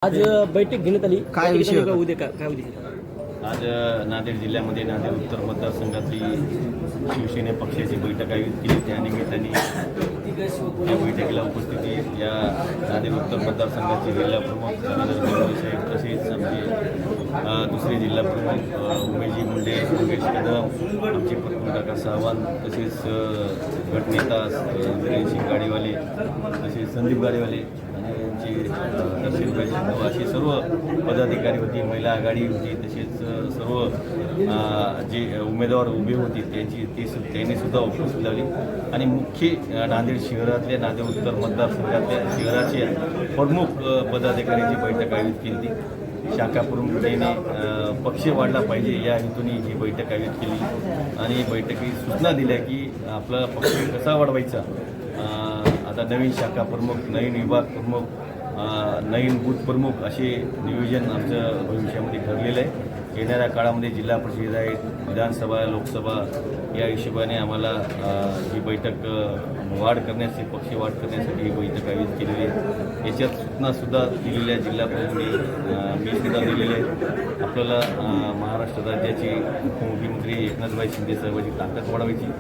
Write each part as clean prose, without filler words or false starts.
आज बैठक घेण्यात आली. काय विषय होता? उद्या काय उद्या आज नांदेड जिल्ह्यामध्ये नांदेड उत्तर मतदारसंघातली शिवसेना पक्षाची बैठक आयोजित केली. त्यानिमित्ताने या बैठकीला उपस्थिती या नांदेड उत्तर मतदारसंघाचे जिल्हा प्रमुख साहेब तसेच आमचे दुसरे जिल्हा प्रमुख उमेशजी मुंडे, योगेश कदम, आमचे काका सावंत, तसेच गटनेता सिंग गाडीवाले, तसेच संदीप गाडीवाले आणि दर्शनभाई जाधव असे सर्व पदाधिकारी होती, महिला आघाडी होती, तसेच सर्व जे उमेदवार उभे होते त्यांनी सुद्धा उपस्थित लावली. आणि मुख्य नांदेड शहरातल्या नांदेड उत्तर मतदारसंघातल्या शहराचे प्रमुख पदाधिकाऱ्यांची बैठक आयोजित केली. शाखा प्रमुखांनी पक्ष वाढला पाहिजे या हेतूने ही बैठक आयोजित केली आणि बैठकीत सूचना दिल्या की आपला पक्ष कसा वाढवायचा. आता नवीन शाखा प्रमुख, नवीन विभाग प्रमुख, नवीन बूथ प्रमुख असे नियोजन आमचं भविष्यामध्ये ठरलेलं आहे. येणाऱ्या काळामध्ये जिल्हा परिषद आहे, विधानसभा, लोकसभा या हिशोबाने आम्हाला ही बैठक वाढ करण्यासाठी, पक्ष वाढ करण्यासाठी ही बैठक आयोजित केलेली आहे. याच्यात सूचनासुद्धा दिलेल्या जिल्हा प्रमुखांनी मी सुद्धा दिलेले आहे. आपल्याला महाराष्ट्र राज्याचे उपमुख्यमंत्री एकनाथभाई शिंदे साहेबांची ताकद वाढवायची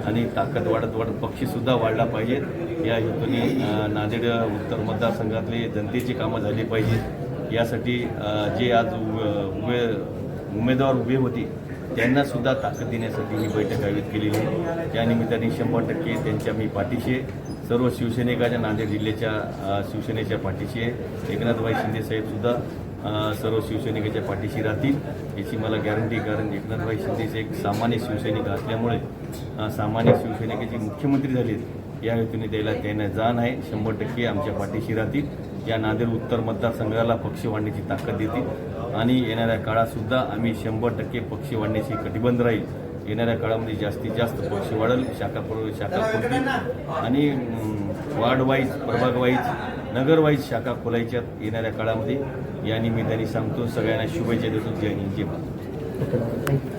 आणि ताकद वाढत पक्षीसुद्धा वाढला पाहिजे या हेतूने नांदेड उत्तर मतदारसंघातले जनतेची कामं झाली पाहिजेत. यासाठी जे आज उमेदवार उभे होते त्यांनासुद्धा ताकद देण्यासाठी ही बैठक आयोजित केलेली आहे. त्यानिमित्ताने 100% त्यांच्या मी पाठीशी आहे. सर्व शिवसैनिकांच्या नांदेड जिल्ह्याच्या शिवसेनेच्या पाठीशी आहे. एकनाथभाई शिंदे साहेबसुद्धा सर्व शिवसैनिकाच्या पाठीशी राहतील याची मला गॅरंटी. कारण एकनाथभाई शिंदेचे एक सामान्य शिवसैनिक असल्यामुळे सामान्य शिवसैनिकाचे मुख्यमंत्री झालेत या हेतूने त्यांना जाण आहे. 100% आमच्या पाठीशी राहतील. या नांदेड उत्तर मतदारसंघाला पक्ष वाढण्याची ताकद देतील आणि येणाऱ्या काळातसुद्धा आम्ही 100% पक्ष वाढण्याची कटिबद्ध राहील. येणाऱ्या काळामध्ये जास्तीत जास्त पक्ष वाढेल, शाखा खोलतील आणि वार्ड वाईज, प्रभाग वाईज, नगर वाईज शाखा खोलायच्यात येणाऱ्या काळामध्ये. या निमित्ताने सांगतो, सगळ्यांना शुभेच्छा देतो. जय हिंद, जय भारत.